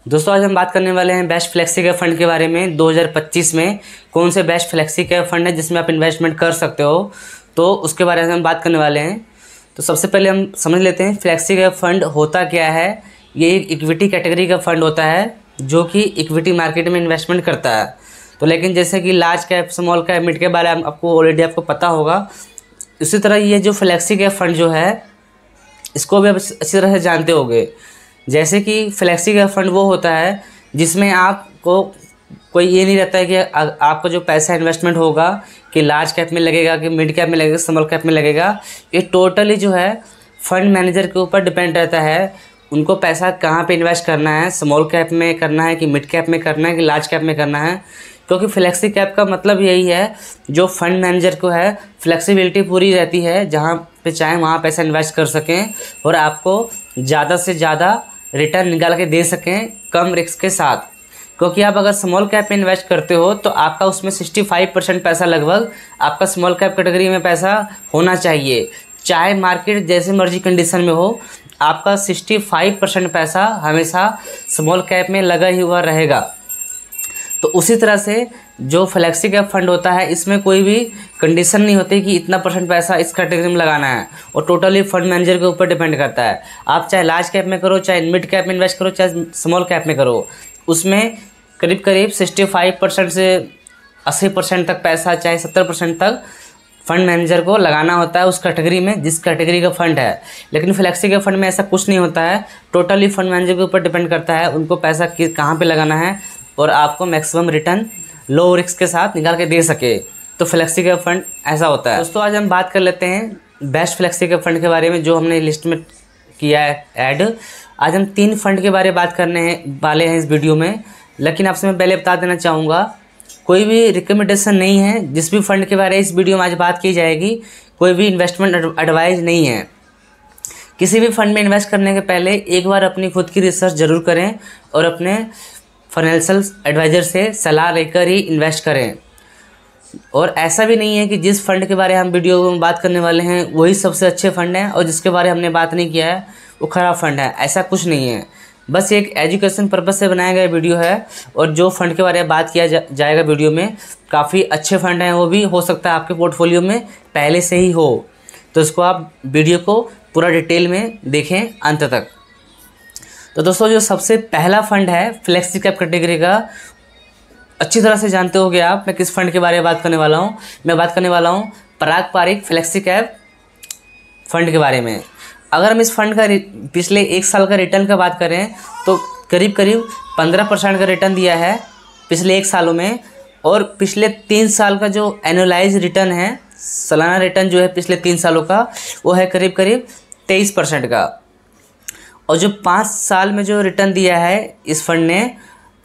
दोस्तों आज हम बात करने वाले हैं बेस्ट फ्लेक्सी कैप फंड के बारे में। 2025 में कौन से बेस्ट फ्लेक्सी कैप फंड है जिसमें आप इन्वेस्टमेंट कर सकते हो, तो उसके बारे में हम बात करने वाले हैं। तो सबसे पहले हम समझ लेते हैं फ्लेक्सी कैप फंड होता क्या है। ये एक इक्विटी कैटेगरी का फंड होता है जो कि इक्विटी मार्केट में इन्वेस्टमेंट करता है। तो लेकिन जैसे कि large cap, small cap, mid cap बारे में आपको ऑलरेडी पता होगा, उसी तरह ये जो फ्लेक्सी कैप फंड जो है इसको भी आप अच्छी तरह से जानते होंगे। जैसे कि फ्लेक्सी कैप फंड वो होता है जिसमें आपको कोई ये नहीं रहता है कि आपका जो पैसा इन्वेस्टमेंट होगा कि लार्ज कैप में लगेगा कि मिड कैप में लगेगा, स्मॉल कैप में लगेगा। ये टोटली जो है फंड मैनेजर के ऊपर डिपेंड रहता है, उनको पैसा कहाँ पे इन्वेस्ट करना है, स्मॉल कैप में करना है कि मिड कैप में करना है कि लार्ज कैप में करना है। क्योंकि फ्लेक्सी कैप का मतलब यही है, जो फंड मैनेजर को है फ्लेक्सिबिलिटी पूरी रहती है, जहाँ पे चाहे वहाँ पैसा इन्वेस्ट कर सकें और आपको ज़्यादा से ज़्यादा रिटर्न निकाल के दे सकें कम रिस्क के साथ। क्योंकि आप अगर स्मॉल कैप में इन्वेस्ट करते हो तो आपका उसमें 65% पैसा लगभग आपका स्मॉल कैप कैटेगरी में पैसा होना चाहिए। चाहे मार्केट जैसे मर्जी कंडीशन में हो, आपका 65% पैसा हमेशा स्मॉल कैप में लगा ही हुआ रहेगा। तो उसी तरह से जो फ्लेक्सी कैप फंड होता है इसमें कोई भी कंडीशन नहीं होती कि इतना % पैसा इस कैटेगरी में लगाना है, और टोटली फंड मैनेजर के ऊपर डिपेंड करता है। आप चाहे लार्ज कैप में करो, चाहे मिड कैप में इन्वेस्ट करो, चाहे स्मॉल कैप में करो, उसमें करीब करीब 65% से 80% तक पैसा, चाहे 70% तक फंड मैनेजर को लगाना होता है उस कैटेगरी में जिस कैटेगरी का फंड है। लेकिन फ्लेक्सी कैप फंड में ऐसा कुछ नहीं होता है, टोटली फंड मैनेजर के ऊपर डिपेंड करता है उनको पैसा कहाँ पर लगाना है और आपको मैक्सिमम रिटर्न लो रिस्क के साथ निकाल के दे सके। तो फ्लेक्सी कैप फंड ऐसा होता है। दोस्तों आज हम बात कर लेते हैं बेस्ट फ्लेक्सी कैप फंड के बारे में जो हमने लिस्ट में किया है ऐड। आज हम 3 फंड के बारे में बात करने वाले हैं इस वीडियो में। लेकिन आपसे मैं पहले बता देना चाहूँगा, कोई भी रिकमेंडेशन नहीं है। जिस भी फंड के बारे में इस वीडियो में आज बात की जाएगी कोई भी इन्वेस्टमेंट एडवाइस नहीं है। किसी भी फंड में इन्वेस्ट करने के पहले एक बार अपनी खुद की रिसर्च ज़रूर करें और अपने फाइनेंशियल एडवाइज़र से सलाह लेकर ही इन्वेस्ट करें। और ऐसा भी नहीं है कि जिस फंड के बारे में हम वीडियो में बात करने वाले हैं वही सबसे अच्छे फंड है और जिसके बारे में हमने बात नहीं किया है वो ख़राब फंड है। ऐसा कुछ नहीं है, बस एक एजुकेशन पर्पज़ से बनाया गया वीडियो है। और जो फंड के बारे में बात किया जाएगा वीडियो में काफ़ी अच्छे फंड हैं, वो भी हो सकता है आपके पोर्टफोलियो में पहले से ही हो। तो इसको आप वीडियो को पूरा डिटेल में देखें अंत तक। तो दोस्तों जो सबसे पहला फंड है फ्लेक्सी कैप कैटेगरी का, अच्छी तरह से जानते होंगे आप मैं किस फंड के बारे में बात करने वाला हूँ। मैं बात करने वाला हूँ पराग पारिक फ्लेक्सी कैप फंड के बारे में। अगर हम इस फंड का पिछले 1 साल का रिटर्न का बात करें तो करीब करीब 15% का रिटर्न दिया है पिछले 1 सालों में। और पिछले 3 साल का जो एनुअलाइज रिटर्न है, सालाना रिटर्न जो है पिछले 3 सालों का, वो है करीब करीब 23% का। और जो 5 साल में जो रिटर्न दिया है इस फंड ने,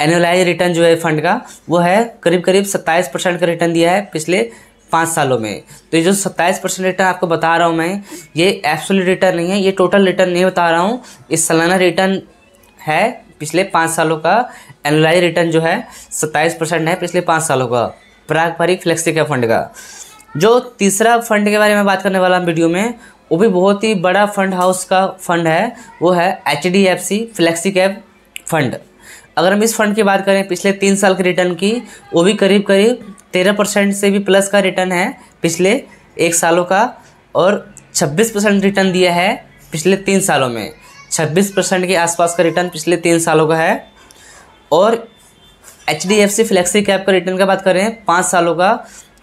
एनुअलाइज रिटर्न जो है फंड का, वो है करीब करीब 27% का रिटर्न दिया है पिछले 5 सालों में। तो ये जो 27% रिटर्न आपको बता रहा हूँ मैं, ये एब्सोल्यूट रिटर्न नहीं है, ये टोटल रिटर्न नहीं बता रहा हूँ, इस सालाना रिटर्न है पिछले 5 सालों का। एनुअलाइज रिटर्न जो है 27% है पिछले 5 सालों का पराग पारिक फ्लेक्सी कैप फंड का। जो तीसरा फंड के बारे में बात करने वाला वीडियो में, वो भी बहुत ही बड़ा फंड हाउस का फंड है, वो है HDFC फ्लेक्सी कैप फंड। अगर हम इस फंड की बात करें पिछले 3 साल के रिटर्न की, वो भी करीब करीब 13% से भी प्लस का रिटर्न है पिछले 1 सालों का। और 26% रिटर्न दिया है पिछले 3 सालों में, 26% के आसपास का रिटर्न पिछले 3 सालों का है। और HDFC फ्लेक्सी कैप का रिटर्न का बात करें 5 सालों का,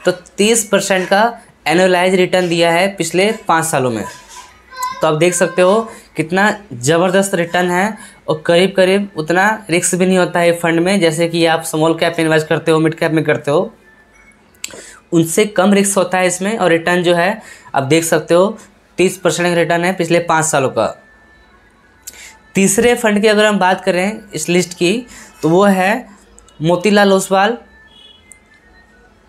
तो 30% का एनुअलाइज रिटर्न दिया है पिछले 5 सालों में। तो आप देख सकते हो कितना ज़बरदस्त रिटर्न है। और करीब करीब उतना रिस्क भी नहीं होता है फंड में, जैसे कि आप स्मॉल कैप में इन्वेस्ट करते हो, मिड कैप में करते हो, उनसे कम रिस्क होता है इसमें। और रिटर्न जो है आप देख सकते हो 30% का रिटर्न है पिछले 5 सालों का। तीसरे फंड की अगर हम बात करें इस लिस्ट की, तो वो है Motilal Oswal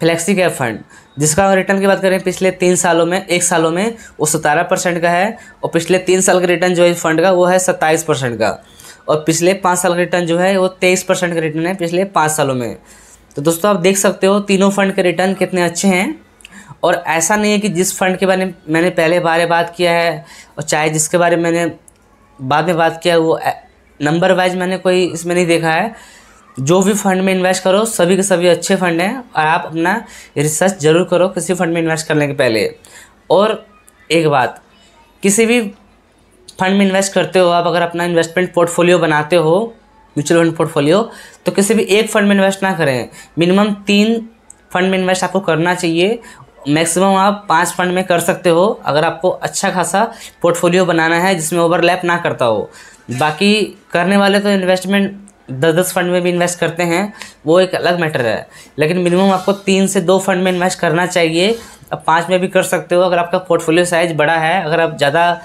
flexi cap fund, जिसका रिटर्न की बात करें पिछले 3 सालों में, 1 सालों में वो 17% का है। और पिछले 3 साल का रिटर्न जो है इस फंड का वो है 27% का। और पिछले 5 साल का रिटर्न जो है वो 23% का रिटर्न है पिछले 5 सालों में। तो दोस्तों आप देख सकते हो तीनों फंड के रिटर्न कितने अच्छे हैं। और ऐसा नहीं है कि जिस फंड के बारे में मैंने पहले बात किया है और चाहे जिसके बारे में मैंने बाद में बात किया वो नंबर वाइज मैंने कोई इसमें नहीं देखा है। जो भी फंड में इन्वेस्ट करो सभी के सभी अच्छे फंड हैं, और आप अपना रिसर्च ज़रूर करो किसी फंड में इन्वेस्ट करने के पहले। और एक बात, किसी भी फंड में इन्वेस्ट करते हो आप, अगर अपना इन्वेस्टमेंट पोर्टफोलियो बनाते हो, म्यूचुअल फंड पोर्टफोलियो, तो किसी भी एक फंड में इन्वेस्ट ना करें। मिनिमम 3 फंड में इन्वेस्ट आपको करना चाहिए। मैक्सिमम आप 5 फंड में कर सकते हो, अगर आपको अच्छा खासा पोर्टफोलियो बनाना है जिसमें ओवरलैप ना करता हो। बाकी करने वाले तो इन्वेस्टमेंट 10-10 फंड में भी इन्वेस्ट करते हैं, वो एक अलग मैटर है। लेकिन मिनिमम आपको 3 से 2 फंड में इन्वेस्ट करना चाहिए। अब 5 में भी कर सकते हो अगर आपका पोर्टफोलियो साइज बड़ा है, अगर आप ज़्यादा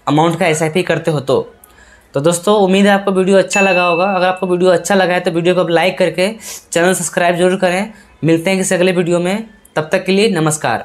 अमाउंट का SIP करते हो तो दोस्तों उम्मीद है आपको वीडियो अच्छा लगा होगा। अगर आपको वीडियो अच्छा लगा है तो वीडियो को लाइक करके चैनल सब्सक्राइब जरूर करें। मिलते हैं किसी अगले वीडियो में, तब तक के लिए नमस्कार।